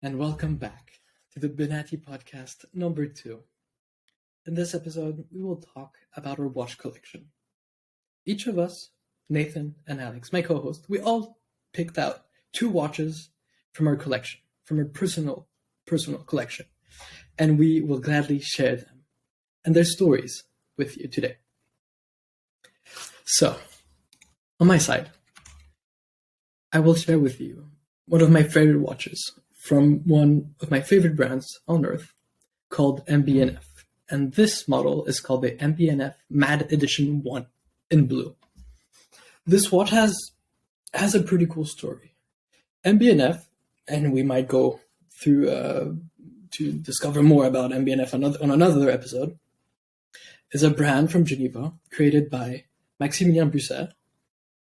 and welcome back to the Benati podcast number 2. In this episode, we will talk about our watch collection. Each of us, Nathan and Alex, my co-host, we all picked out 2 watches from our collection, from our personal collection, and we will gladly share them and their stories with you today. So, on my side, I will share with you one of my favorite watches from one of my favorite brands on earth called MBNF. And this model is called the MBNF Mad Edition 1 in blue. This watch has a pretty cool story. MBNF, and we might go through to discover more about MBNF on another episode, is a brand from Geneva created by Maximilien Busset,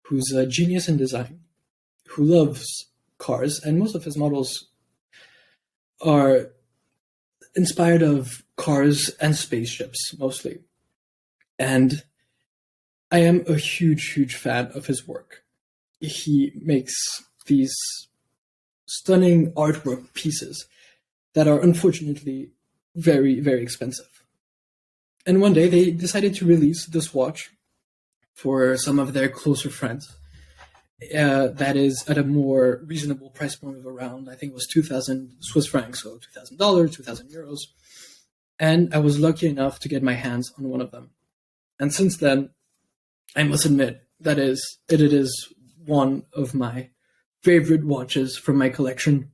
who's a genius in design, who loves cars, and most of his models are inspired of cars and spaceships, mostly. And I am a huge fan of his work. He makes these stunning artwork pieces that are unfortunately very, very expensive. And one day they decided to release this watch for some of their closer friends. That is at a more reasonable price point of around, I think it was 2,000 Swiss francs, so $2,000, 2,000 euros. And I was lucky enough to get my hands on one of them. And since then, I must admit that it is one of my favorite watches from my collection.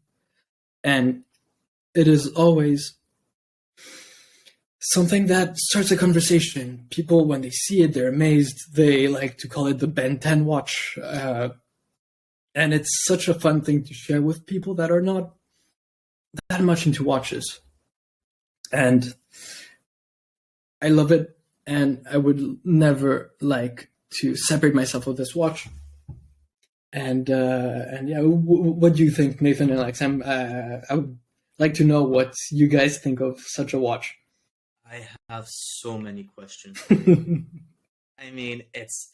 And it is always something that starts a conversation. People, when they see it, they're amazed. They like to call it the Ben 10 watch. And it's such a fun thing to share with people that are not that much into watches. And I love it. And I would never like to separate myself with this watch. And yeah, what do you think, Nathan and Alex? I would like to know what you guys think of such a watch. I have so many questions. I mean, it's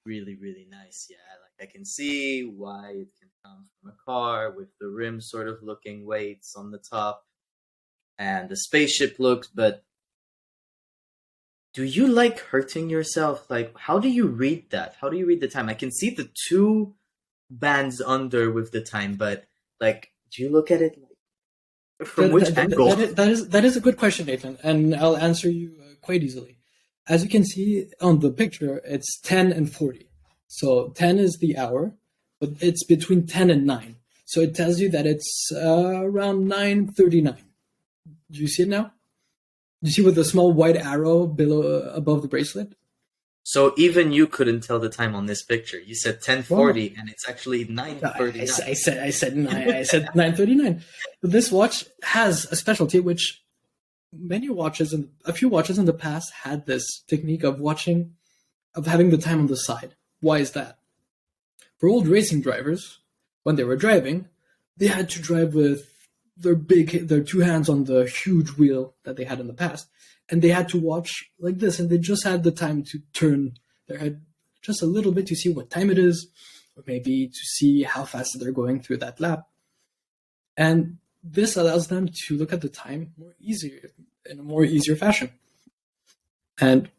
really nice. Yeah, like I can see why it can come from a car with the rim sort of looking weights on the top and the spaceship looks, but do you like hurting yourself? Like, how do you read that? How do you read the time? I can see the 2 bands under with the time, but like, do you look at it from which angle? That is a good question, Nathan, and I'll answer you quite easily. As you can see on the picture, it's 10 and 40. So 10 is the hour, but it's between 10 and 9. So it tells you that it's around 9:39. Do you see it now? Do you see with the small white arrow above the bracelet? So even you couldn't tell the time on this picture. You said 10:40, and it's actually 9:39. I said 9:39. But this watch has a specialty, which a few watches in the past had this technique of having the time on the side. Why is that? For old racing drivers, when they were driving, they had to drive with their 2 hands on the huge wheel that they had in the past, and they had to watch like this, and they just had the time to turn their head just a little bit to see what time it is, or maybe to see how fast they're going through that lap. And this allows them to look at the time in a more easier fashion. And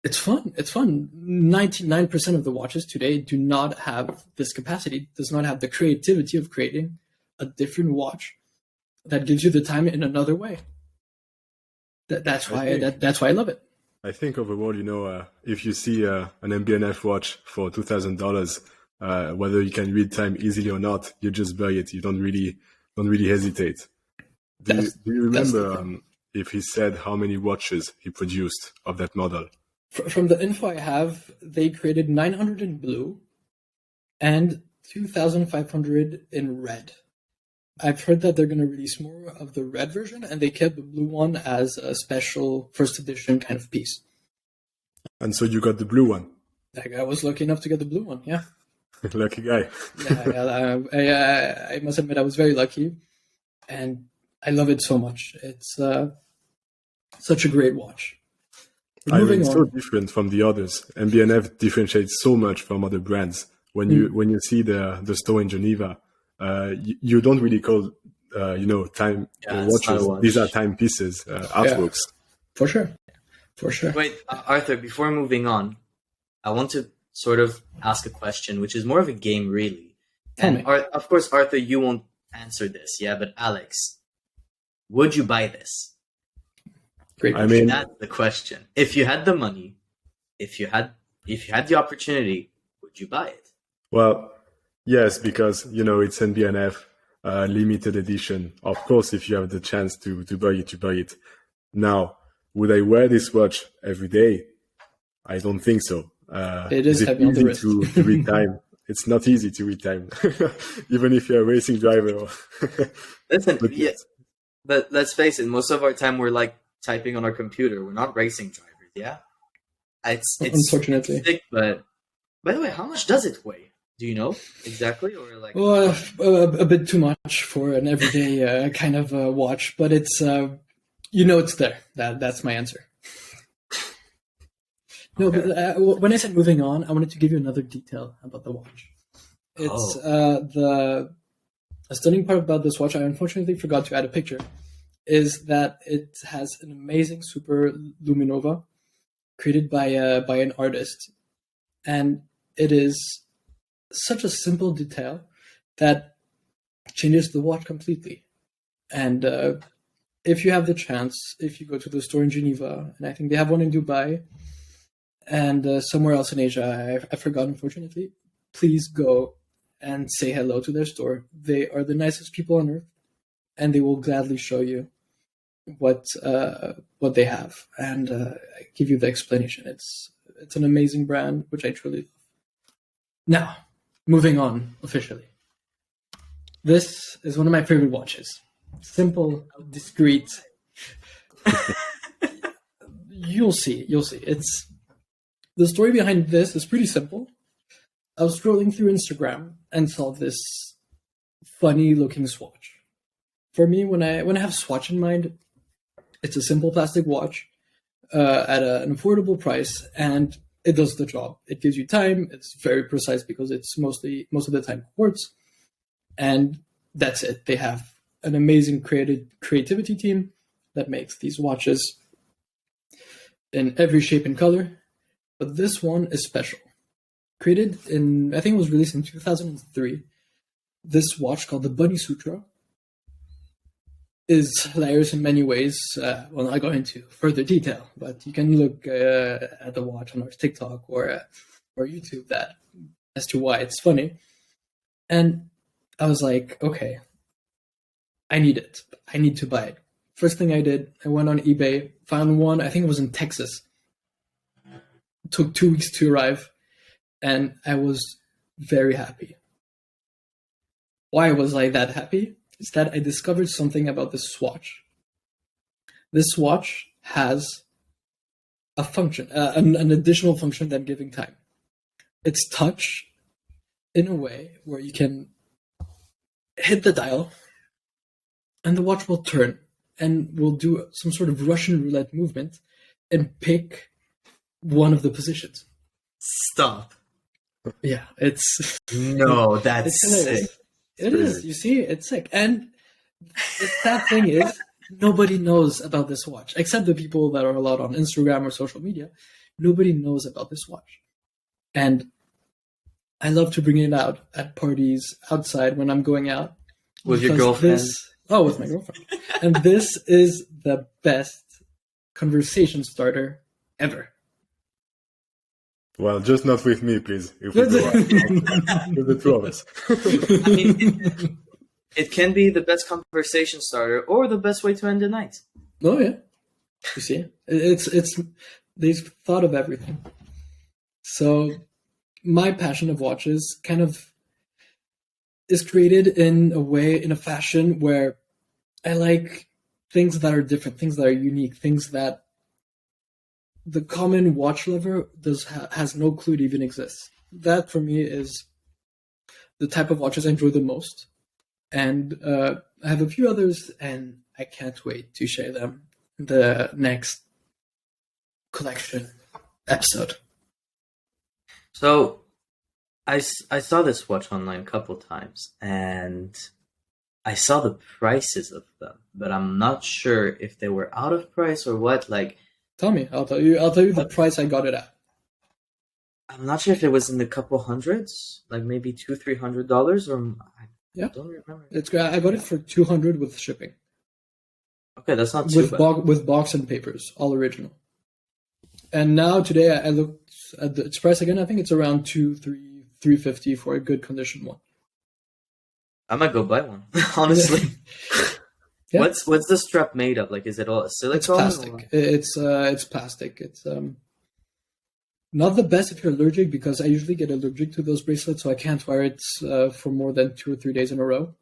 it's fun. 99% of the watches today do not have this capacity, does not have the creativity of creating a different watch that gives you the time in another way. That's why I love it. I think overall, if you see an MBNF watch for $2,000, whether you can read time easily or not, you just buy it. You don't really hesitate. Do you remember if he said how many watches he produced of that model? From the info I have, they created 900 in blue and 2,500 in red. I've heard that they're going to release more of the red version, and they kept the blue one as a special first edition kind of piece. And so you got the blue one? I was lucky enough to get the blue one, yeah. Lucky guy. I must admit I was very lucky, and I love it so much. It's such a great watch. It's so different from the others. MBNF differentiates so much from other brands. When you see the store in Geneva, you don't really call time Yeah, it's not a watches. watch. These are timepieces, artworks. For sure. For sure. Wait, Arthur, before moving on, I want to sort of ask a question, which is more of a game, really. Tell And me. of course, Arthur, you won't answer this, yeah, but Alex, would you buy this? Great. I mean, That's the question. If you had the money, if you had the opportunity, would you buy it? well, yes, because it's NBNF, limited edition. Of course, if you have the chance to buy it, you buy it. Now, would I wear this watch every day? I don't think so. It is it heavy on the easy wrist. to read time? It's not easy to read time, even if you're a racing driver. Listen, But yeah, but let's face it, most of our time we're like typing on our computer. We're not racing drivers, yeah? It's Unfortunately. sick, but by the way, how much does it weigh? Do you know exactly, or like? Well, a bit too much for an everyday kind of watch, but it's it's there. That's my answer. No, Okay. but when I said moving on, I wanted to give you another detail about the watch. It's the a stunning part about this watch. I unfortunately forgot to add a picture. Is that it has an amazing super luminova created by an artist, and it is such a simple detail that changes the watch completely. And if you have the chance, if you go to the store in Geneva, and I think they have one in Dubai and somewhere else in Asia, I forgot unfortunately, please go and say hello to their store. They are the nicest people on earth, and they will gladly show you what they have and give you the explanation. It's an amazing brand, which I truly love. Now, moving on officially. This is one of my favorite watches. Simple, discreet. You'll see. It's the story behind this is pretty simple. I was scrolling through Instagram and saw this funny looking swatch. For me, when I have swatch in mind, it's a simple plastic watch at an affordable price, and it does the job. It gives you time. It's very precise because it's most of the time quartz, and that's it. They have an amazing creativity team that makes these watches in every shape and color. But this one is special. Created I think it was released in 2003. This watch called the Bunny Sutra is hilarious in many ways. Well, not go into further detail, but you can look at the watch on our TikTok or YouTube that as to why it's funny. And I was like, okay, I need it. I need to buy it. First thing I did, I went on eBay, found one. I think it was in Texas. It took 2 weeks to arrive, and I was very happy. Why was I that happy? Is that I discovered something about this watch. This watch has a function, an additional function than giving time. It's touch in a way where you can hit the dial and the watch will turn and will do some sort of Russian roulette movement and pick one of the positions. Stop. Yeah, it's No, that's it's hilarious. sick. It is. You see, it's sick. And the sad thing is, nobody knows about this watch except the people that are allowed on Instagram or social media. Nobody knows about this watch, and I love to bring it out at parties outside when I'm going out With your because girlfriend? with my girlfriend, and this is the best conversation starter ever. Well, just not with me, please. If we go out. With the two of us. I mean, it can be the best conversation starter or the best way to end the night. Oh yeah, you see, it's they've thought of everything. So my passion of watches kind of is created in a way, in a fashion where I like things that are different, things that are unique, things that the common watch lover has no clue it even exists. That for me is the type of watches I enjoy the most, and I have a few others, and I can't wait to share them in the next collection episode. So, I saw this watch online a couple times, and I saw the prices of them, but I'm not sure if they were out of price or what. Like, Tell me. I'll tell you. I'll tell you the uh, price I got it at. I'm not sure if it was in the couple hundreds, like maybe $200-300, or I Yeah, don't remember. it's great. I got it for 200 with shipping, Okay, that's not too bad. with box and papers, all original. And now today I looked at its price again. I think it's around 350 for a good condition one. I might go buy one, honestly. Yeah, What's the strap made of? Like, is it all it's silicone? plastic. It's plastic. It's not the best if you're allergic because I usually get allergic to those bracelets, so I can't wear it for more than 2 or 3 days in a row.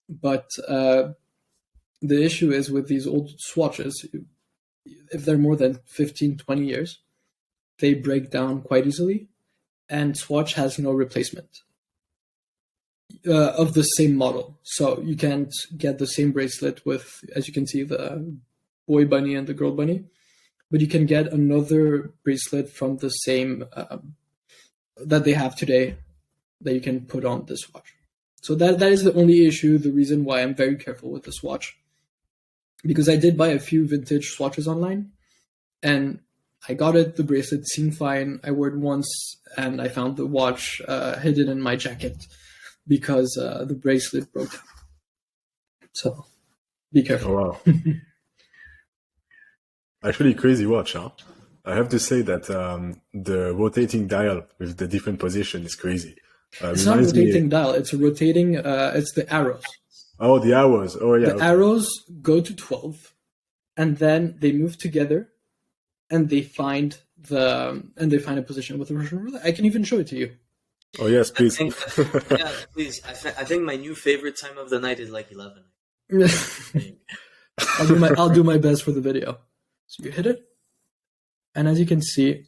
But the issue is with these old swatches, if they're more than 15, 20 years, they break down quite easily, and Swatch has no replacement of the same model. So you can't get the same bracelet with, as you can see, the boy bunny and the girl bunny, but you can get another bracelet from the same that they have today that you can put on this watch. So that is the only issue, the reason why I'm very careful with this watch. Because I did buy a few vintage swatches online, and I got it, the bracelet seemed fine. I wore it once, and I found the watch hidden in my jacket because the bracelet broke down. So be Oh careful. wow! Actually, crazy watch, huh? I have to say that the rotating dial with the different position is crazy. It's not a Reminds me. rotating dial, it's a rotating, it's the arrows. Oh, the hours. Oh yeah. The Okay. arrows go to 12, and then they move together, and they find a position with the Russian roulette. I can even show it to you. Oh yes, I please. think, yeah, please. I think my new favorite time of the night is like 11. I'll do my best for the video. So you hit it, and as you can see,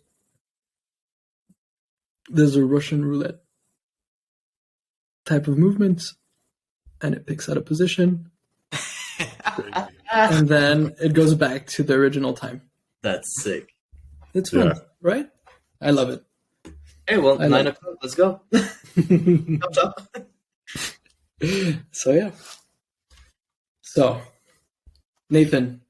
there's a Russian roulette type of movement, and it picks out a position, and then it goes back to the original time. That's sick. It's fun, Yeah. right? I love it. Hey, well, I 9 love o'clock. Let's go. it. Chop, chop. So yeah. So Nathan,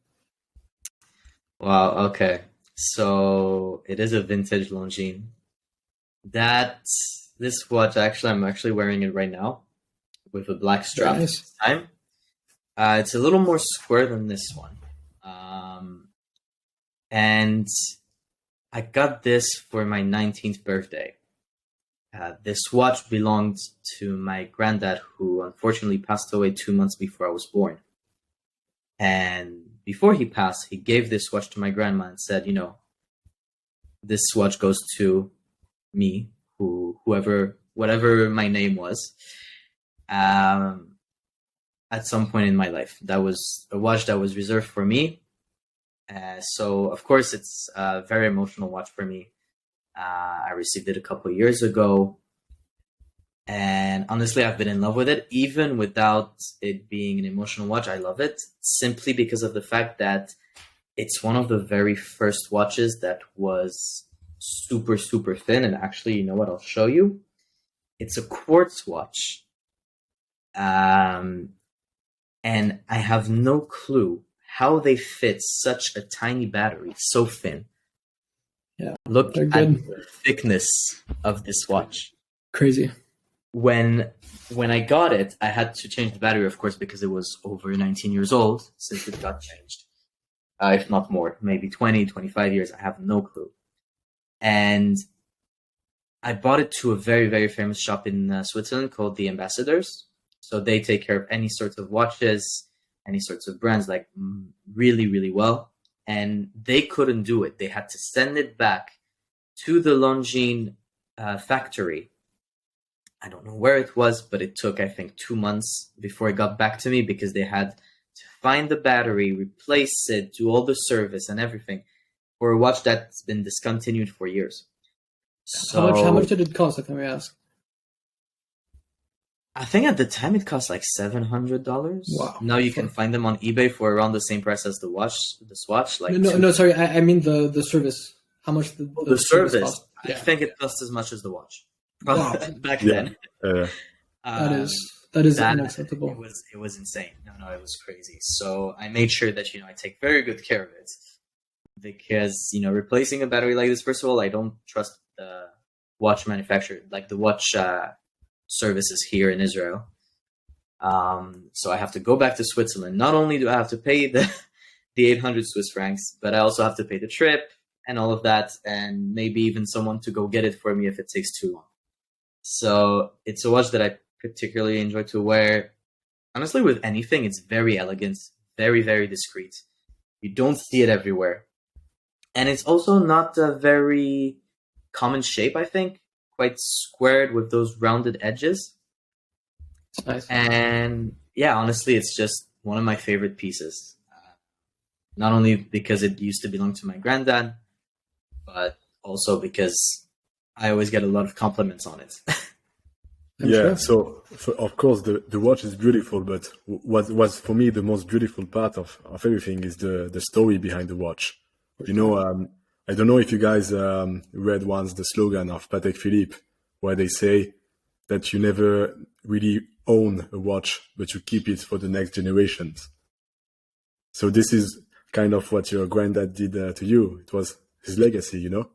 Wow. Okay. So it is a vintage Longines. This watch I'm actually wearing it right now with a black strap very nice. this time. It's a little more square than this one. And I got this for my 19th birthday. This watch belonged to my granddad, who unfortunately passed away 2 months before I was born. And before he passed, he gave this watch to my grandma and said, this watch goes to me, whatever my name was, at some point in my life. That was a watch that was reserved for me. So, of course, it's a very emotional watch for me. I received it a couple years ago. And honestly, I've been in love with it. Even without it being an emotional watch, I love it simply because of the fact that it's one of the very first watches that was super, super thin. And actually, you know what? I'll show you. It's a quartz watch. And I have no clue how they fit such a tiny battery so thin. Yeah, Look they're at good. the thickness of this watch. Crazy. When I got it, I had to change the battery, of course, because it was over 19 years old since it got changed. If not more, maybe 20, 25 years. I have no clue. And I bought it to a very, very famous shop in Switzerland called the Ambassadors. So they take care of any sorts of watches, any sorts of brands, like really, really well. And they couldn't do it. They had to send it back to the Longines factory. I don't know where it was, but it took, I think, 2 months before it got back to me because they had to find the battery, replace it, do all the service and everything for a watch that's been discontinued for years. How much did it cost, if I may ask? I think at the time it cost like $700. Wow. Now you can find them on eBay for around the same price as the Swatch. Like No, sorry. I mean the service. How much the the service. cost? I think it costs as much as the watch. Wow, back Yeah. then. that Um, is that unacceptable. it was insane. No, it was crazy. So I made sure that I take very good care of it because replacing a battery like this. First of all, I don't trust the watch manufacturer, like the watch services here in Israel. So I have to go back to Switzerland. Not only do I have to pay the 800 Swiss francs, but I also have to pay the trip and all of that, and maybe even someone to go get it for me if it takes too long. So it's a watch that I particularly enjoy to wear. Honestly, with anything, it's very elegant, very, very discreet. You don't see it everywhere. And it's also not a very common shape, I think. Quite squared with those rounded edges. It's nice. And yeah, honestly, it's just one of my favorite pieces. Not only because it used to belong to my granddad, but also because I always get a lot of compliments on it. Yeah, sure. so of course the watch is beautiful, but what was for me the most beautiful part of everything is the story behind the watch. I don't know if you guys read once the slogan of Patek Philippe, where they say that you never really own a watch, but you keep it for the next generations. So this is kind of what your granddad did to you. It was his legacy, you know?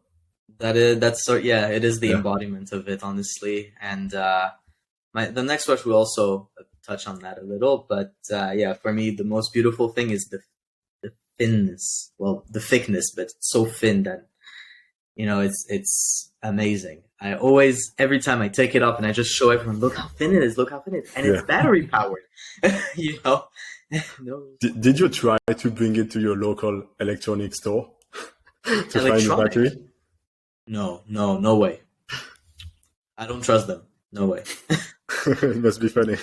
Yeah, it is the Yeah. embodiment of it, honestly. And the next watch will also touch on that a little, but yeah, for me the most beautiful thing is the thinness, well, the thickness, but it's so thin that it's amazing. I always, every time I take it off and I just show everyone, look how thin it is, look how thin it is, and Yeah. it's battery powered. you know, no Did you try to bring it to your local electronic store to find a electronic. battery? No way. I don't trust them. No way. It must be funny.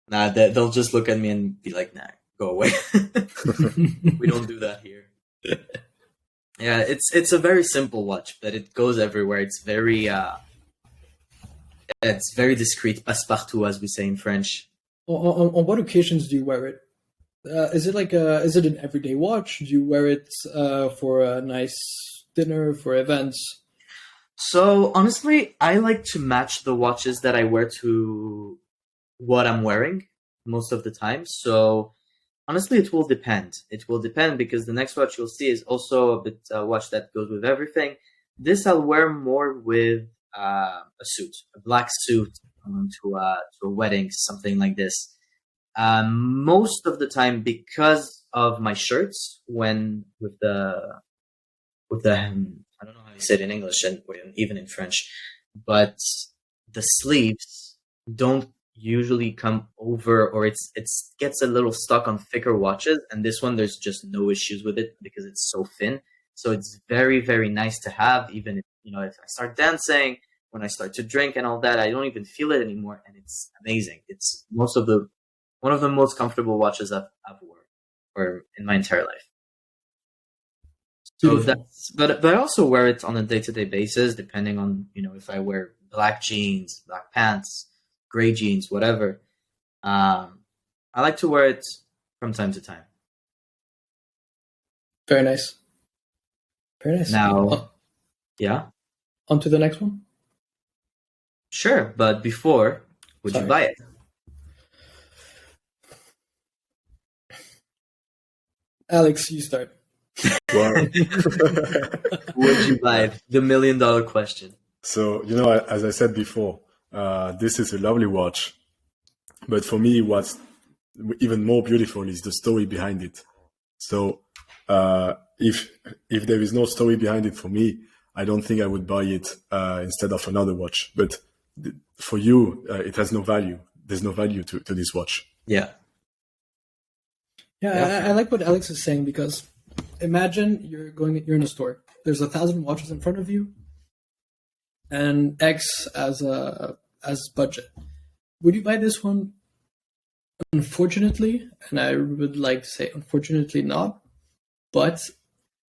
Nah, they'll just look at me and be like, "Nah, go away." We don't do that here. Yeah, it's a very simple watch, but it goes everywhere. It's very discreet, passe-partout, as we say in French. On what occasions do you wear it? Is it an everyday watch? Do you wear it for a nice dinner, for events? So honestly, I like to match the watches that I wear to what I'm wearing most of the time. So honestly, it will depend. It will depend because the next watch you'll see is also a bit watch that goes with everything. This I'll wear more with a suit, a black suit, to a wedding, something like this. Most of the time, because of my shirts, when with the I don't know how you say it in English and even in French, but the sleeves don't usually come over, or it gets a little stuck on thicker watches, and this one there's just no issues with it because it's so thin. So it's very, very nice to have, even if I start dancing, when I start to drink and all that, I don't even feel it anymore, and it's amazing. It's one of the most comfortable watches I've worn or in my entire life. So Beautiful. but I also wear it on a day-to-day basis, depending on if I wear black jeans, black pants, gray jeans, whatever. I like to wear it from time to time. Very nice. Very nice. Now, yeah, On to the next one. sure. But before, would you Sorry. buy it? Alex, you start. Wow. Would you buy it? The $1,000,000 question. So, as I said before, this is a lovely watch. But for me, what's even more beautiful is the story behind it. So, if there is no story behind it for me, I don't think I would buy it instead of another watch. But for you, it has no value. There's no value to this watch. Yeah. Yeah, I like what Alex is saying because imagine you're in a store. There's 1,000 watches in front of you, and X as budget. Would you buy this one? Unfortunately, and I would like to say unfortunately not. But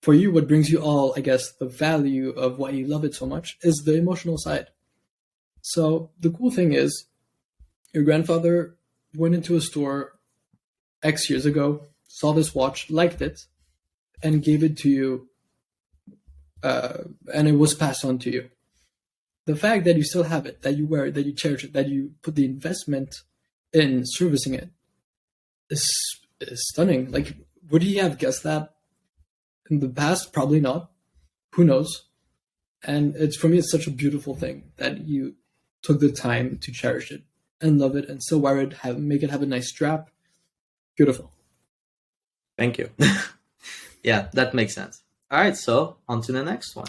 for you, what brings you all, I guess, the value of why you love it so much is the emotional side. So the cool thing is, your grandfather went into a store X years ago, saw this watch, liked it, and gave it to you, and it was passed on to you. the fact that you still have it, that you wear it, that you cherish it, that you put the investment in servicing it is stunning. Like, would he have guessed that in the past? Probably not. Who knows? And it's for me, it's such a beautiful thing that you took the time to cherish it and love it and still wear it, make it have a nice strap. Beautiful. Thank you. Yeah, that makes sense. All right, so on to the next one.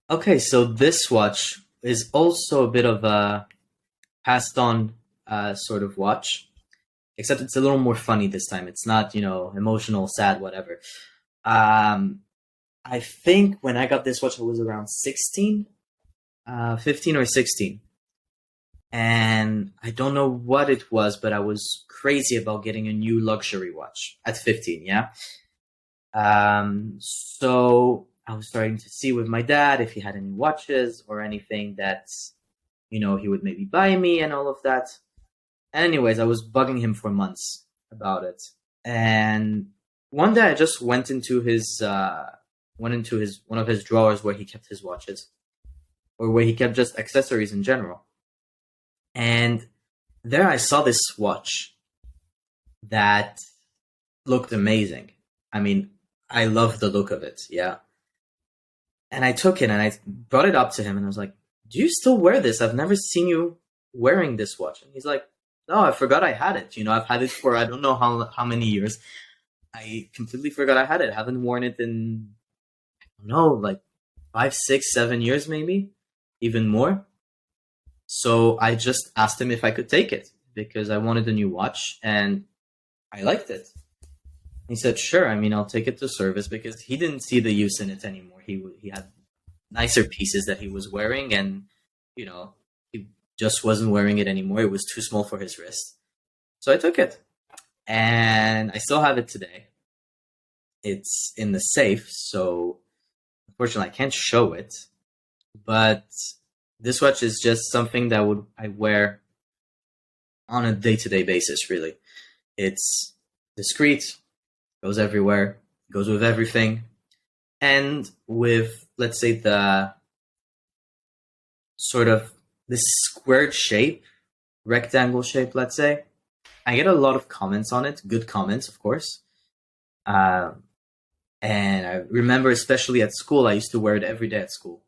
Okay, so this watch is also a bit of a passed on sort of watch, except it's a little more funny this time. It's not, emotional, sad, whatever. I think when I got this watch, I was around 16, 15 or 16. And I don't know what it was, but I was crazy about getting a new luxury watch at 15, yeah? So I was starting to see with my dad if he had any watches or anything that, he would maybe buy me and all of that. Anyways, I was bugging him for months about it. And one day I just went into one of his drawers where he kept his watches, or where he kept just accessories in general. And there I saw this watch that looked amazing. I mean, I love the look of it, yeah. And I took it and I brought it up to him and I was like, do you still wear this? I've never seen you wearing this watch. And he's like, no, I forgot I had it. I've had it for I don't know how many years. I completely forgot I had it. I haven't worn it in, I don't know, like 5, 6, 7 years maybe, even more. So I just asked him if I could take it because I wanted a new watch and I liked it. He said, sure. I mean, I'll take it to service because he didn't see the use in it anymore. He had nicer pieces that he was wearing and, he just wasn't wearing it anymore. It was too small for his wrist. So I took it and I still have it today. It's in the safe. So unfortunately I can't show it, but this watch is just something that I wear on a day-to-day basis, really. It's discreet, goes everywhere, goes with everything. And with, let's say, the sort of this squared shape, rectangle shape, let's say, I get a lot of comments on it, good comments, of course. And I remember, especially at school, I used to wear it every day at school.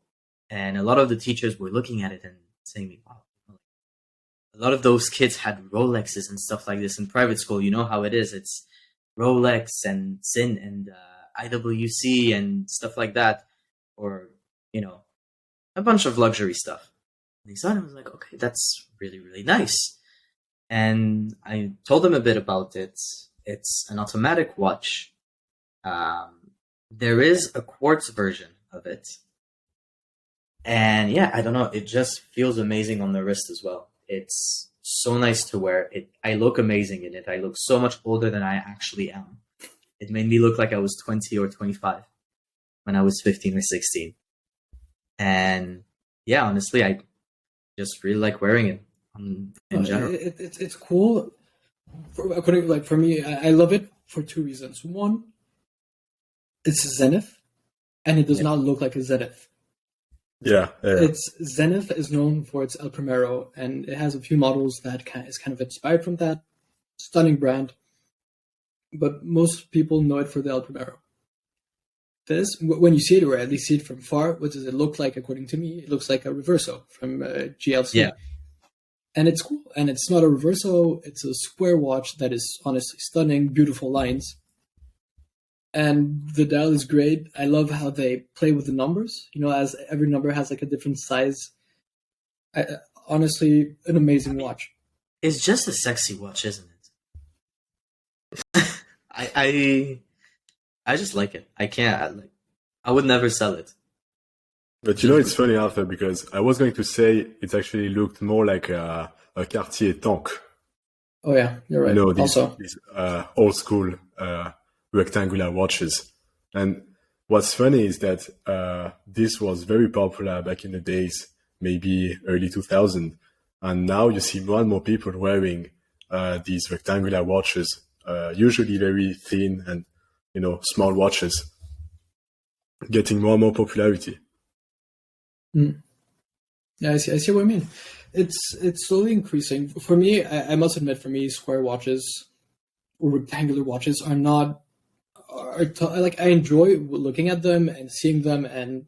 And a lot of the teachers were looking at it and saying, wow, a lot of those kids had Rolexes and stuff like this in private school. You know how it is. It's Rolex and SIN and IWC and stuff like that. Or, a bunch of luxury stuff. And he saw it and was like, okay, that's really, really nice. And I told him a bit about it. It's an automatic watch. There is a quartz version of it. And yeah, I don't know. It just feels amazing on the wrist as well. It's so nice to wear. I look amazing in it. I look so much older than I actually am. It made me look like I was 20 or 25 when I was 15 or 16. And yeah, honestly, I just really like wearing it in general. It's cool. For me, I love it for two reasons. One, it's a Zenith, and it does not look like a Zenith. Yeah. Its Zenith is known for its El Primero, and it has a few models that is kind of inspired from that. Stunning brand, but most people know it for the El Primero. This, when you see it, or at least see it from far, what does it look like? According to me, it looks like a Reverso from GLC. Yeah. And it's cool. And it's not a Reverso; it's a square watch that is honestly stunning, beautiful lines. And the dial is great. I love how they play with the numbers. As every number has like a different size. Honestly, an amazing watch. It's just a sexy watch, isn't it? I just like it. I would never sell it. But it's funny, Arthur, because I was going to say it actually looked more like a Cartier Tank. Oh yeah, you're right. These old school rectangular watches. And what's funny is that this was very popular back in the days, maybe early 2000. And now you see more and more people wearing these rectangular watches, usually very thin and, small watches. getting more and more popularity. Yeah, I see what I mean. It's slowly increasing. For me, I must admit, for me, square watches or rectangular watches are not like I enjoy looking at them and seeing them, and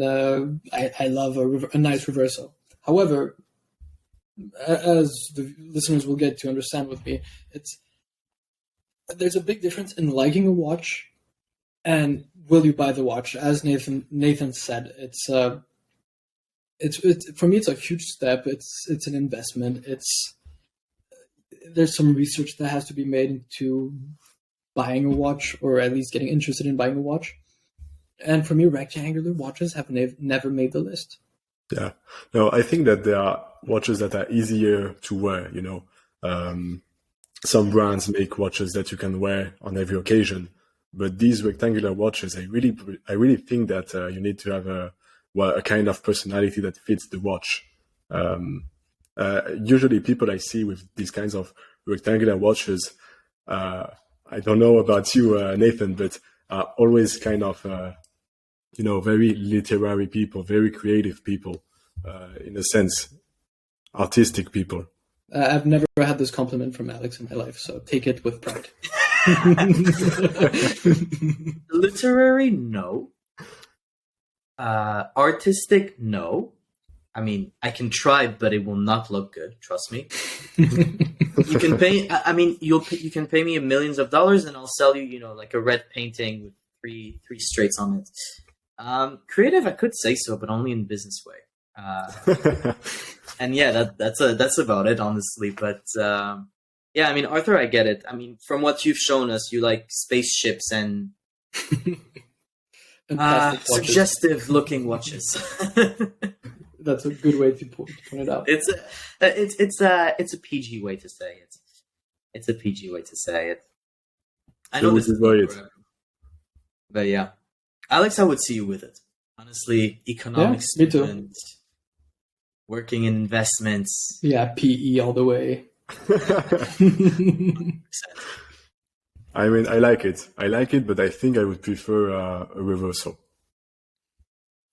I love a nice reverso. However, as the listeners will get to understand with me, there's a big difference in liking a watch and will you buy the watch. As Nathan said, it's for me it's a huge step. It's an investment. There's some research that has to be made into buying a watch, or at least getting interested in buying a watch. And for me, rectangular watches have never made the list. Yeah, no, I think that there are watches that are easier to wear. Some brands make watches that you can wear on every occasion, but these rectangular watches, I really think that you need to have a kind of personality that fits the watch. Usually, people I see with these kinds of rectangular watches, I don't know about you, Nathan, but always kind of very literary people, very creative people, in a sense, artistic people. I've never had this compliment from Alex in my life, so take it with pride. Literary, no. Artistic, no. I mean, I can try, but it will not look good. Trust me. You can pay. I mean, you can pay me millions of dollars, and I'll sell you, like a red painting with three straights on it. Creative, I could say so, but only in business way. And yeah, that's about it, honestly. But yeah, I mean, Arthur, I get it. I mean, from what you've shown us, you like spaceships and suggestive looking watches. That's a good way to point it out. It's a PG way to say it. It's a PG way to say it. I know this is not, but yeah, Alex, I would see you with it. Honestly, economics student, working in investments. Yeah, PE all the way. I mean, I like it, but I think I would prefer a reversal.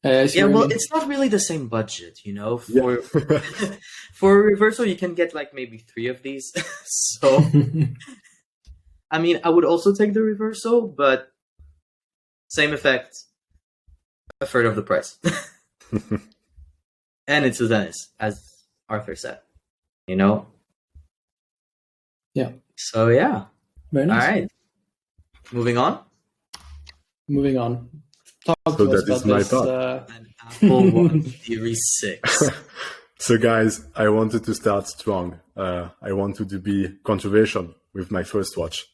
Yeah, well, it's not really the same budget, For for a reversal, you can get like maybe 3 of these. So, I mean, I would also take the reversal, but same effect, a third of the price. And it's a tennis, as Arthur said. Yeah. So yeah. Very nice. All right. Moving on. Talk so to us that is about my this. part. An Apple Watch Series 6. So guys, I wanted to start strong. I wanted to be controversial with my first watch.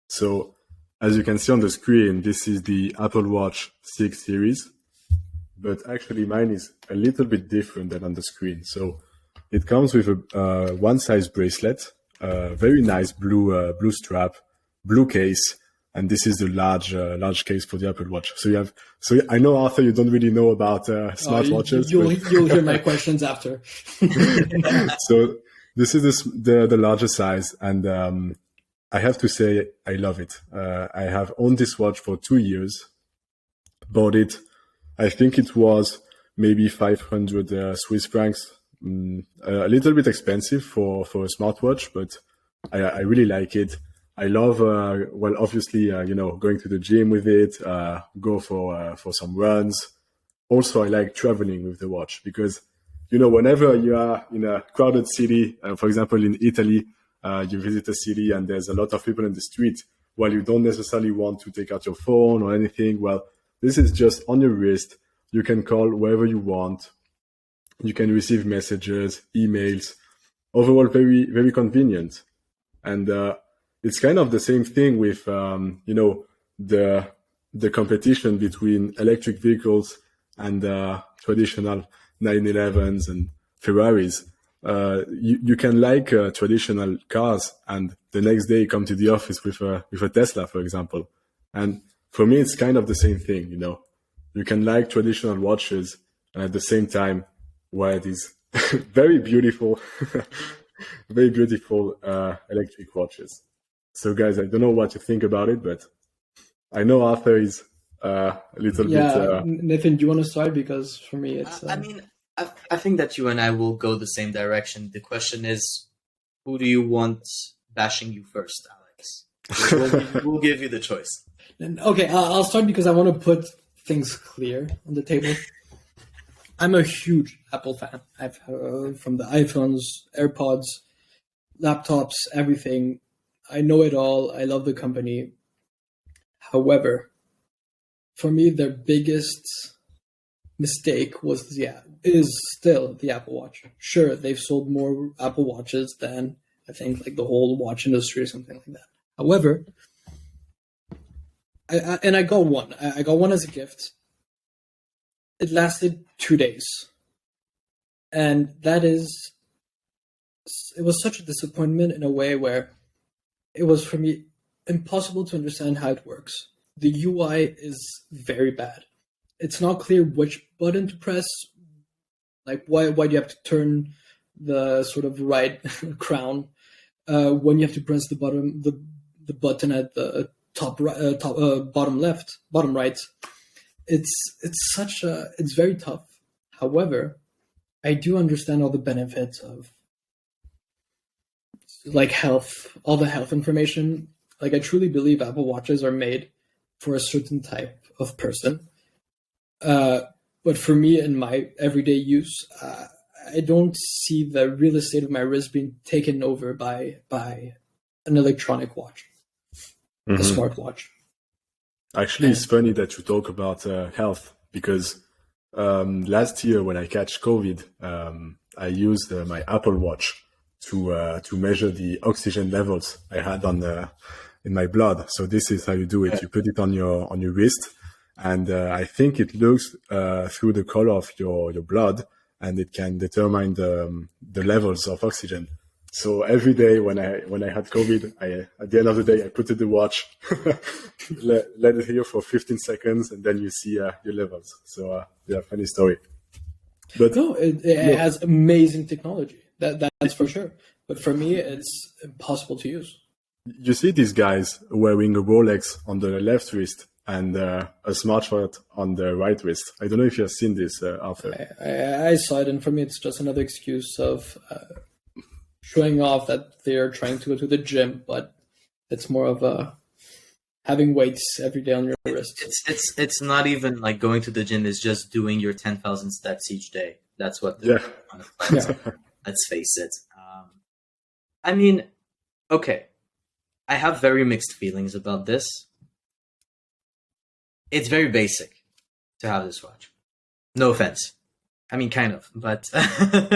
So as you can see on the screen, this is the Apple Watch 6 series, but actually mine is a little bit different than on the screen. So it comes with a one size bracelet, very nice blue strap, blue case, and this is the large case for the Apple Watch. So I know, Arthur, you don't really know about smartwatches. You'll hear my questions after. So this is the larger size, and I have to say I love it. I have owned this watch for 2 years. Bought it, I think it was maybe 500 Swiss francs. A little bit expensive for a smartwatch, but I really like it. I love, obviously, going to the gym with it, go for some runs. Also, I like traveling with the watch because, whenever you are in a crowded city, for example, in Italy, you visit a city and there's a lot of people in the street, while you don't necessarily want to take out your phone or anything. Well, this is just on your wrist. You can call wherever you want. You can receive messages, emails. Overall, very, very convenient. And it's kind of the same thing with, the competition between electric vehicles and traditional 911s and Ferraris. You can like traditional cars and the next day come to the office with a Tesla, for example. And for me, it's kind of the same thing, You can like traditional watches and at the same time wear these very beautiful, very beautiful electric watches. So guys, I don't know what you think about it, but I know Arthur is a little Yeah, bit. Nathan, do you want to start? Because for me, it's I mean, I think that you and I will go the same direction. The question is, who do you want bashing you first, Alex? We'll give you the choice. okay. I'll start because I want to put things clear on the table. I'm a huge Apple fan. I've from the iPhones, AirPods, laptops, everything. I know it all. I love the company. However, for me, their biggest mistake is still the Apple Watch. Sure, they've sold more Apple Watches than I think like the whole watch industry or something like that. However, I got one. I got one as a gift. It lasted 2 days, and it was such a disappointment in a way where it was for me impossible to understand how it works. The UI is very bad. It's not clear which button to press. Like why do you have to turn the sort of right crown when you have to press the button at the bottom right. It's very tough. However, I do understand all the benefits of like health, all the health information. Like I truly believe Apple Watches are made for a certain type of person. But for me, in my everyday use, I don't see the real estate of my wrist being taken over by an electronic watch, a smartwatch. Actually, it's funny that you talk about health because last year when I catch COVID, I used my Apple Watch to measure the oxygen levels I had in my blood. So this is how you do it. You put it on your wrist, and I think it looks through the color of your blood, and it can determine the levels of oxygen. So every day when I had COVID, at the end of the day I put in the watch, let it here for 15 seconds, and then you see your levels. So yeah, funny story. But no, it has amazing technology. That's for sure. But for me, it's impossible to use. You see these guys wearing a Rolex on the left wrist and a smartwatch on the right wrist. I don't know if you have seen this, Arthur. I saw it, and for me, it's just another excuse of showing off that they're trying to go to the gym, but it's more of a having weights every day on your wrist. It's not even like going to the gym. It's just doing your 10,000 steps each day. That's what Yeah. Let's face it. I mean, okay. I have very mixed feelings about this. It's very basic to have this watch. No offense. I mean, kind of, but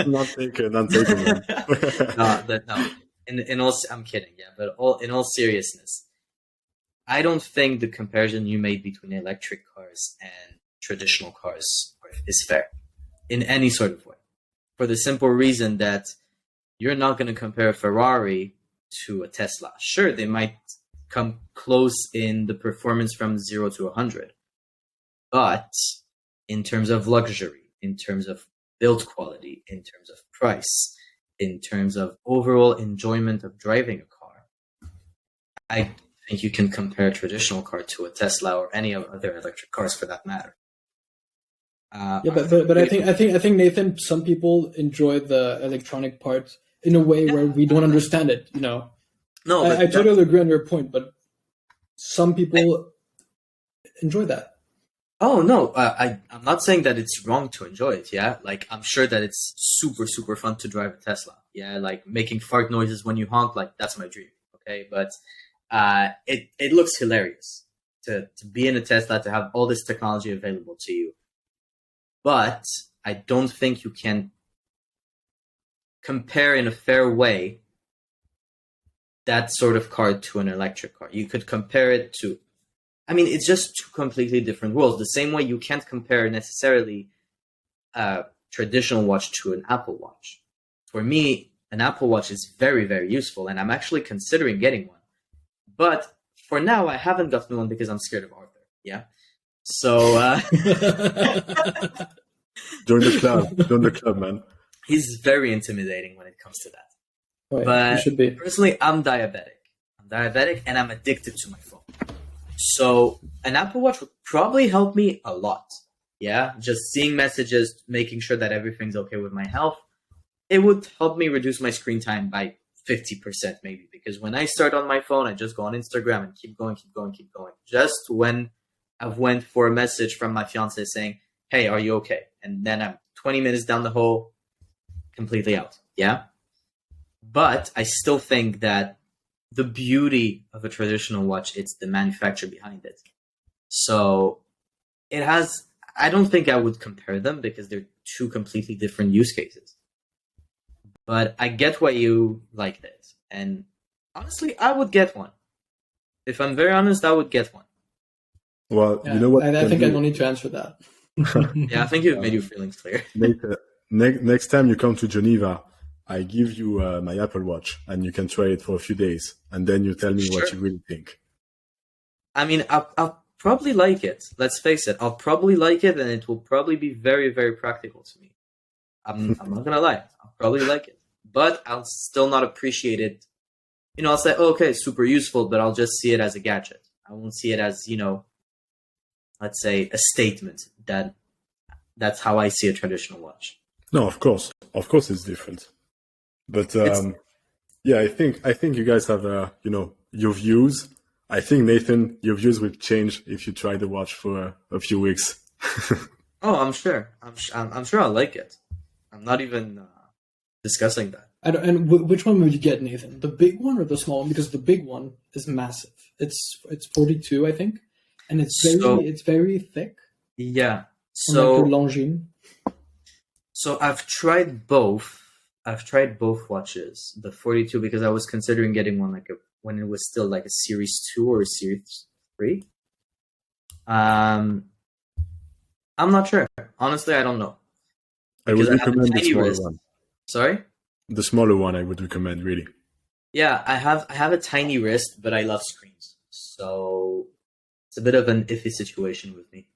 not taken. No. In all, I'm kidding. Yeah, but in all seriousness, I don't think the comparison you made between electric cars and traditional cars is fair in any sort of way. For the simple reason that you're not going to compare a Ferrari to a Tesla. Sure, they might come close in the performance from 0 to 100, but in terms of luxury, in terms of build quality, in terms of price, in terms of overall enjoyment of driving a car, I think you can compare a traditional car to a Tesla or any other electric cars for that matter. But I think Nathan, some people enjoy the electronic part in a way where we don't understand it. You know, no, I totally agree on your point, but some people enjoy that. Oh no, I'm not saying that it's wrong to enjoy it. Yeah, like I'm sure that it's super super fun to drive a Tesla. Yeah, like making fart noises when you honk, like that's my dream. Okay, but it looks hilarious to be in a Tesla, to have all this technology available to you. But I don't think you can compare in a fair way that sort of car to an electric car. You could compare it to, I mean, it's just two completely different worlds. The same way you can't compare necessarily a traditional watch to an Apple Watch. For me, an Apple Watch is very, very useful, and I'm actually considering getting one. But for now, I haven't gotten one because I'm scared of Arthur. Yeah. So join the club, man. He's very intimidating when it comes to that. Right, but you should be. Personally, I'm diabetic, and I'm addicted to my phone. So an Apple Watch would probably help me a lot. Yeah, just seeing messages, making sure that everything's okay with my health. It would help me reduce my screen time by 50% maybe, because when I start on my phone, I just go on Instagram and keep going, keep going, keep going. Just when I've went for a message from my fiance saying, "Hey, are you okay?" And then I'm 20 minutes down the hole, completely out. Yeah. But I still think that the beauty of a traditional watch, it's the manufacturer behind it. So it has, I don't think I would compare them because they're two completely different use cases. But I get why you like this. And honestly, I would get one. If I'm very honest, I would get one. Well, Yeah, you know what? I think I don't need to answer that. Yeah, I think you've made your feelings clear. Next time you come to Geneva, I give you my Apple Watch, and you can try it for a few days, and then you tell me what Sure. you really think. I mean, I'll probably like it. Let's face it. I'll probably like it, and it will probably be very, very practical to me. I'm not gonna lie. I'll probably like it, but I'll still not appreciate it. I'll say, oh, okay, it's super useful, but I'll just see it as a gadget. I won't see it as, let's say a statement that's how I see a traditional watch. No, of course, it's different. But It's yeah, I think you guys have your views. I think Nathan, your views will change if you try the watch for a few weeks. Oh, I'm sure. I'm sure I'll like it. I'm not even discussing that. And which one would you get, Nathan? The big one or the small one? Because the big one is massive. It's 42, I think, and it's very thick. Yeah. Unlike your Longines. So I've tried both. I've tried both watches. The 42 because I was considering getting one when it was still like a Series 2 or a Series 3. I'm not sure. Honestly, I don't know. I would Because I have a recommend the tiny smaller wrist. one. Sorry? The smaller one I would recommend, really. Yeah, I have a tiny wrist, but I love screens. So it's a bit of an iffy situation with me.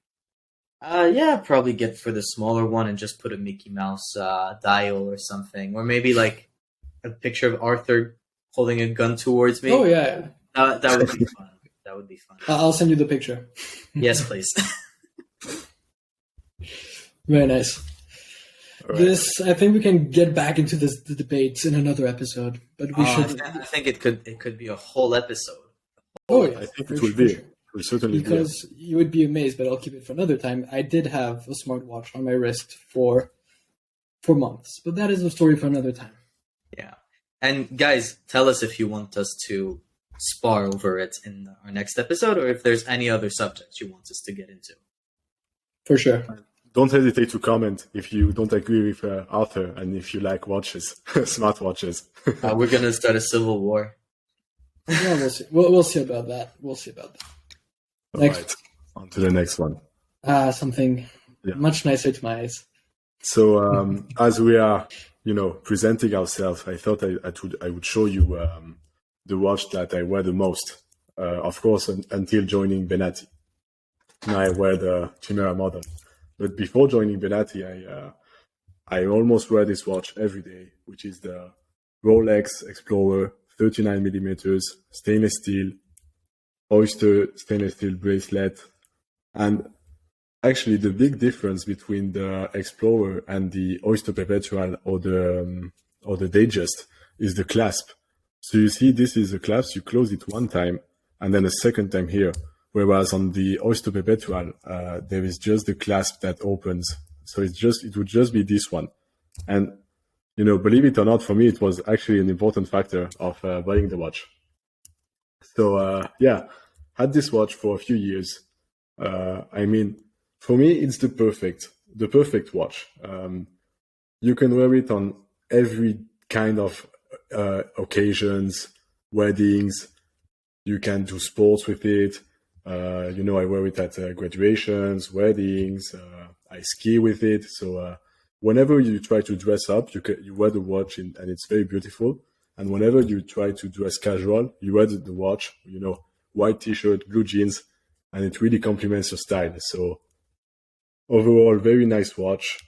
Yeah, I'd probably get for the smaller one and just put a Mickey Mouse dial or something, or maybe like a picture of Arthur holding a gun towards me. Oh yeah. That would be fun. That would be fun. I'll send you the picture. Yes, please. Very nice. All right. This, I think we can get back into the debates in another episode, but we should. I think it could be a whole episode. Oh yeah, I think for it will sure, be. for sure. It will certainly Because you would be amazed, but I'll keep it for another time. I did have a smartwatch on my wrist for months, but that is a story for another time. Yeah. And guys, tell us if you want us to spar over it in our next episode, or if there's any other subjects you want us to get into. For sure. Don't hesitate to comment if you don't agree with Arthur and if you like watches, smartwatches. We're gonna start a civil war. Yeah, we'll see. We'll see about that. We'll see about that. All Next. right, on to the next one. Something much nicer to my eyes. So as we are, presenting ourselves, I thought I would show you the watch that I wear the most. Of course, until joining Benati. Now I wear the Chimera model. But before joining Benati, I almost wear this watch every day, which is the Rolex Explorer 39 millimeters stainless steel, Oyster stainless steel bracelet. And actually, the big difference between the Explorer and the Oyster Perpetual or the Datejust is the clasp. So you see, this is a clasp. You close it one time and then a second time here. Whereas on the Oyster Perpetual, there is just the clasp that opens. So it would just be this one. And, believe it or not, for me, it was actually an important factor of buying the watch. So, had this watch for a few years. For me, it's the perfect watch. You can wear it on every kind of occasions, weddings. You can do sports with it. I wear it at graduations, weddings. I ski with it. So whenever you try to dress up, you wear the watch, and it's very beautiful. And whenever you try to dress casual, you wear the watch. White t-shirt, blue jeans, and it really complements your style. So overall, very nice watch.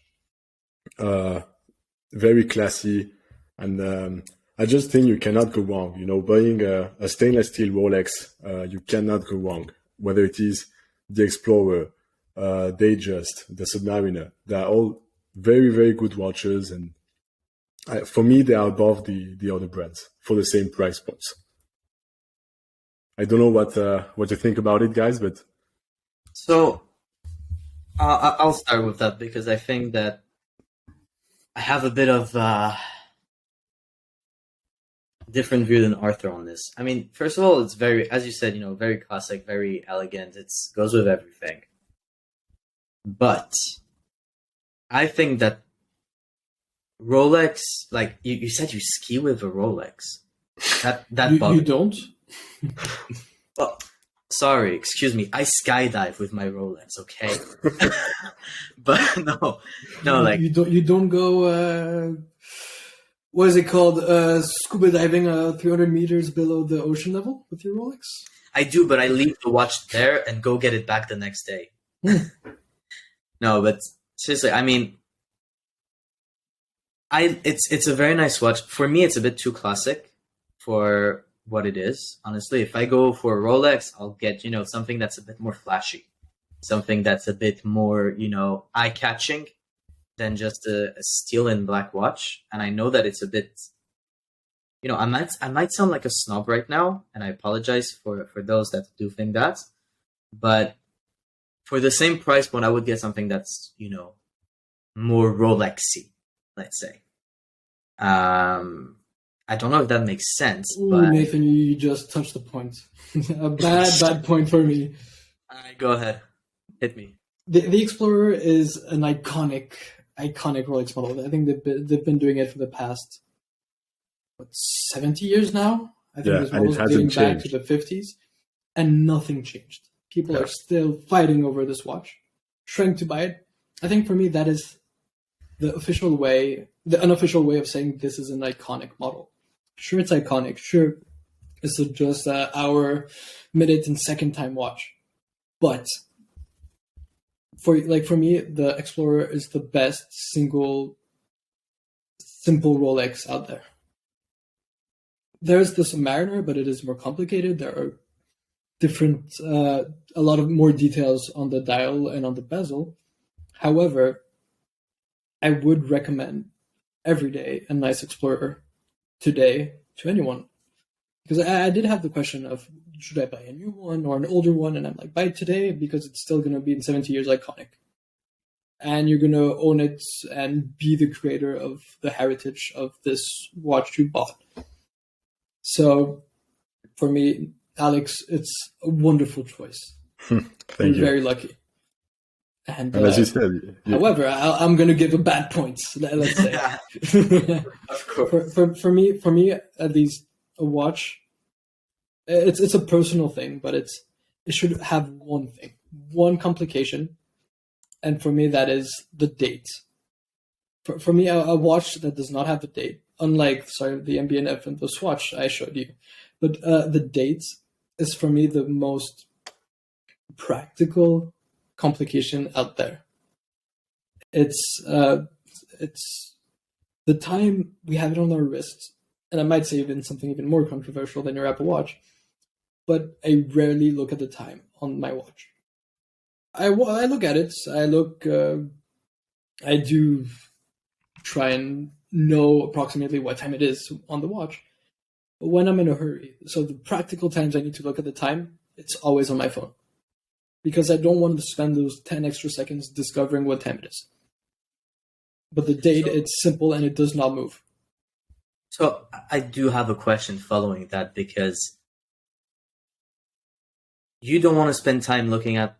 Very classy, and I just think you cannot go wrong. Buying a stainless steel Rolex, you cannot go wrong. whether it is the Explorer, Datejust, the Submariner. They're all very, very good watches, and for me, they are above the other brands for the same price points. I don't know what you think about it, guys, but So I'll start with that because I think that I have a bit of different view than Arthur on this. I mean, first of all, it's very, as you said, very classic, very elegant. It goes with everything. But I think that Rolex, like you said, you ski with a Rolex. That You bothers. don't? Well, sorry, excuse me. I skydive with my Rolex, okay? But no, like You don't go. What is it called? Scuba diving 300 meters below the ocean level with your Rolex? I do, but I leave the watch there and go get it back the next day. No, but seriously, I mean, it's a very nice watch. For me, it's a bit too classic for what it is. Honestly, if I go for a Rolex, I'll get something that's a bit more flashy, something that's a bit more eye catching than just a steel and black watch. And I know that it's a bit, I might sound like a snob right now, and I apologize for those that do think that, but for the same price point, I would get something that's more Rolexy, let's say. I don't know if that makes sense, Ooh, but Nathan, you just touched the point. A bad point for me. go ahead, hit me. The Explorer is an iconic Rolex model. I think they've been doing it for the past 70 years now. I think yeah, this and model's it dating hasn't back changed. to the 50s, and nothing changed. People are still fighting over this watch, trying to buy it. I think for me that is the unofficial way of saying this is an iconic model. Sure, it's iconic. Sure, it's just our minute and second time watch, but for me, the Explorer is the best simple Rolex out there. There's the Submariner, but it is more complicated. There are different, a lot of more details on the dial and on the bezel. However, I would recommend every day a nice Explorer today to anyone. Because I did have the question of, should I buy a new one or an older one? And I'm like, buy it today because it's still going to be in 70 years iconic. And you're going to own it and be the creator of the heritage of this watch you bought. So for me, Alex, it's a wonderful choice. Thank You're you. very lucky. And as you said, however, I'm going to give a bad point. Let's say, Of course. for me, at least a watch. It's a personal thing, but it should have one complication, and for me that is the date. For me, a watch that does not have the date, unlike the MB&F and the Swatch I showed you, but the date is for me the most practical complication out there. It's the time we have it on our wrists, and I might say even something even more controversial than your Apple Watch, but I rarely look at the time on my watch. I look at it. I do try and know approximately what time it is on the watch, but when I'm in a hurry, so the practical times I need to look at the time, it's always on my phone. Because I don't want to spend those 10 extra seconds discovering what time it is. But the date, it's simple and it does not move. So I do have a question following that, because you don't want to spend time looking at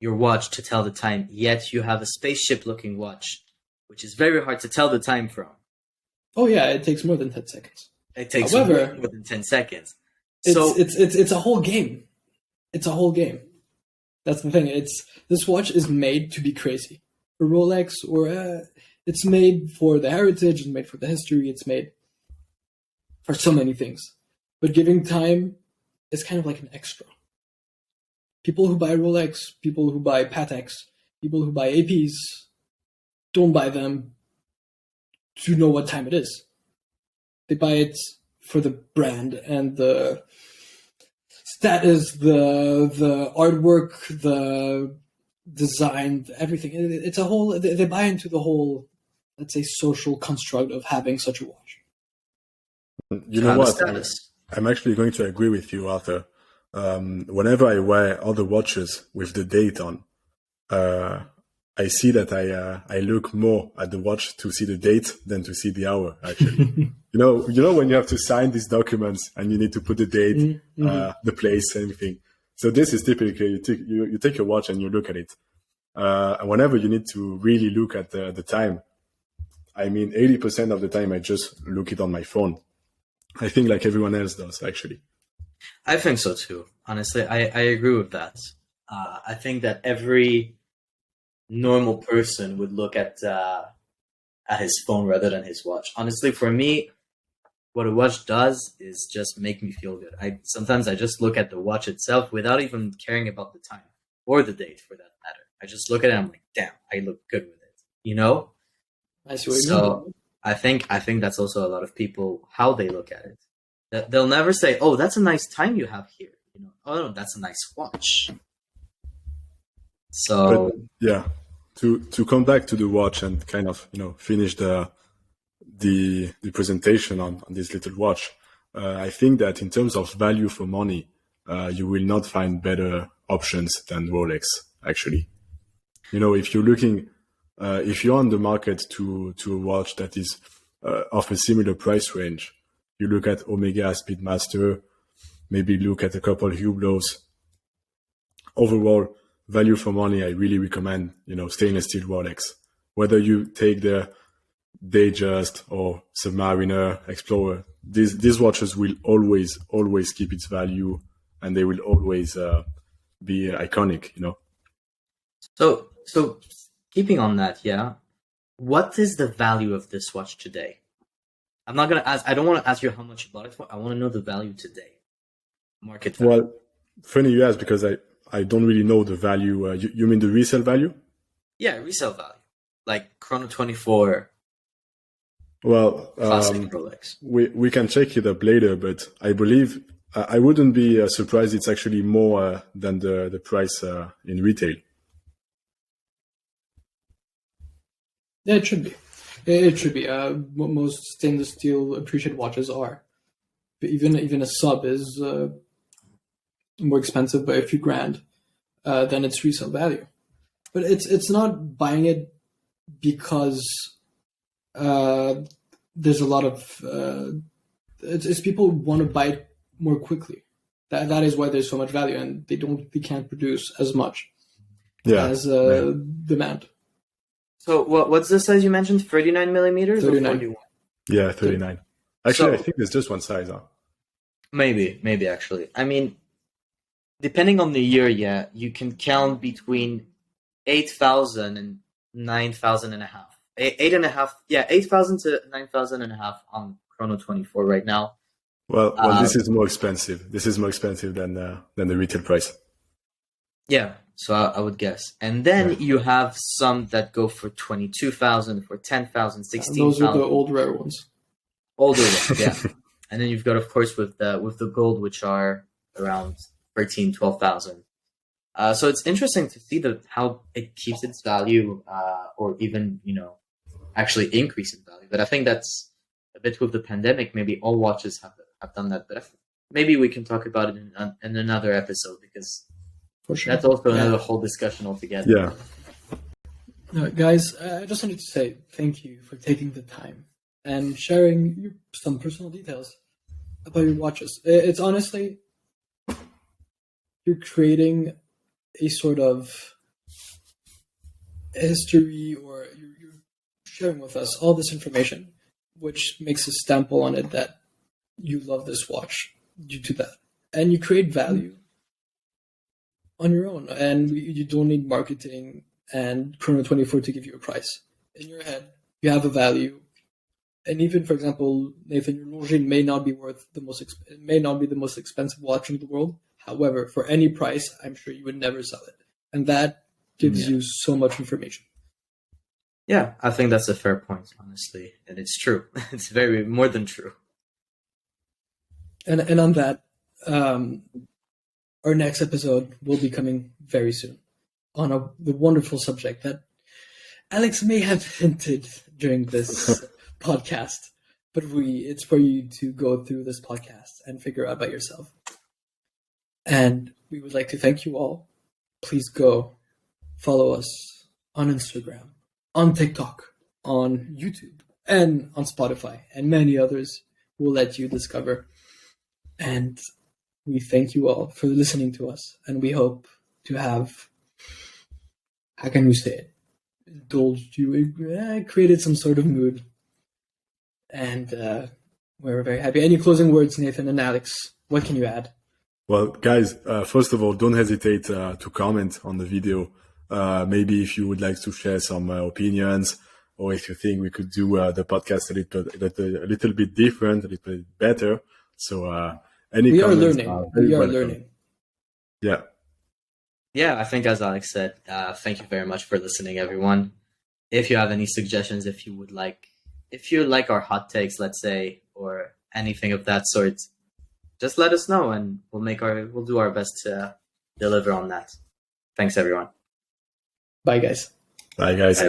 your watch to tell the time, yet you have a spaceship-looking watch, which is very hard to tell the time from. Oh yeah, it takes more than 10 seconds. It takes However, more than 10 seconds. It's a whole game. It's a whole game. That's the thing. This watch is made to be crazy. A Rolex, it's made for the heritage, it's made for the history, it's made for so many things. But giving time is kind of like an extra. People who buy Rolex, people who buy Pateks, people who buy APs, don't buy them to know what time it is. They buy it for the brand and the status, the artwork, the design, everything. It's a whole. They buy into the whole, let's say, social construct of having such a watch. You To know have a what? status. I'm actually going to agree with you, Arthur. Whenever I wear other watches with the date on, uh, I see that I look more at the watch to see the date than to see the hour. Actually, you know when you have to sign these documents and you need to put the date, the place, everything. So this is typically you take your watch and you look at it. And whenever you need to really look at the time, I mean, 80% of the time I just look it on my phone. I think like everyone else does, actually. I think so too. Honestly, I agree with that. I think that every normal person would look at his phone rather than his watch. Honestly, for me, what a watch does is just make me feel good. Sometimes I just look at the watch itself without even caring about the time or the date for that matter. I just look at it and I'm like, damn, I look good with it. You know? I see what you mean. So I think that's also a lot of people how they look at it. They'll never say, "Oh, that's a nice time you have here." "Oh no, that's a nice watch." But So yeah, to come back to the watch and kind of finish the presentation on this little watch, I think that in terms of value for money, you will not find better options than Rolex. Actually, if you're looking, if you're on the market to a watch that is of a similar price range, you look at Omega Speedmaster, maybe look at a couple Hublots. Overall, value for money, I really recommend, stainless steel Rolex. Whether you take the Datejust or Submariner, Explorer, these watches will always keep its value, and they will always be iconic. so keeping on that, yeah. What is the value of this watch today? I'm not gonna ask. I don't want to ask you how much you bought it for. I want to know the value today, market value. Well, funny you ask because I don't really know the value. You mean the resale value? Yeah, resale value, like Chrono 24 Well, classic Rolex. we can check it up later, but I believe I wouldn't be surprised. It's actually more than the price in retail. Yeah, it should be. It should be. Most stainless steel appreciated watches are. But even a sub is more expensive by a few grand than its resale value. But it's not buying it because there's a lot of it's people want to buy it more quickly. That is why there's so much value, and they can't produce as much as demand. So what's the size you mentioned? 39 millimeters 39. or 41? Yeah, 39. Actually, So- I think there's just one size. Huh? Maybe actually. I mean, depending on the year, yeah, you can count between 8,000 and 9,000 and a half. 8.5, yeah, 8,000 to 9,000 and a half on Chrono 24 right now. Well, this is more expensive. This is more expensive than the retail price. Yeah, so I would guess. And then you have some that go for 22,000, for 10,000, 16,000. Those are the old rare ones. Older ones, yeah. And then you've got, of course, with the gold, which are around 13, 12,000. So it's interesting to see how it keeps its value, or even actually increase in value. But I think that's a bit with the pandemic. Maybe all watches have done that. But maybe we can talk about it in another episode, because For sure. that's also another whole discussion altogether. Yeah. Guys, I just wanted to say thank you for taking the time and sharing some personal details about your watches. It's honestly, you're creating a sort of history, or you're sharing with us all this information, which makes a stamp on it that you love this watch due to that. And you create value on your own, and you don't need marketing and Chrono 24 to give you a price. In your head, you have a value. And even, for example, Nathan, your Longines may not be it may not be the most expensive watch in the world. However, for any price, I'm sure you would never sell it. And that gives you so much information. Yeah, I think that's a fair point, honestly. And it's true. It's very more than true. And on that, our next episode will be coming very soon on the wonderful subject that Alex may have hinted during this podcast, but it's for you to go through this podcast and figure out by yourself. And we would like to thank you all. Please go follow us on Instagram, on TikTok, on YouTube, and on Spotify, and many others we'll let you discover. And we thank you all for listening to us, and we hope to have, how can we say it, indulged you, created some sort of mood. And we're very happy. Any closing words, Nathan and Alex? What can you add? Well, guys, first of all, don't hesitate to comment on the video. Maybe if you would like to share some opinions, or if you think we could do the podcast a little bit different, a little bit better. So any comments are very welcome. Yeah. Yeah, I think as Alex said, thank you very much for listening, everyone. If you have any suggestions, if you like our hot takes, let's say, or anything of that sort, just let us know, and we'll do our best to deliver on that. Thanks, everyone. Bye, guys. Bye, guys. Bye.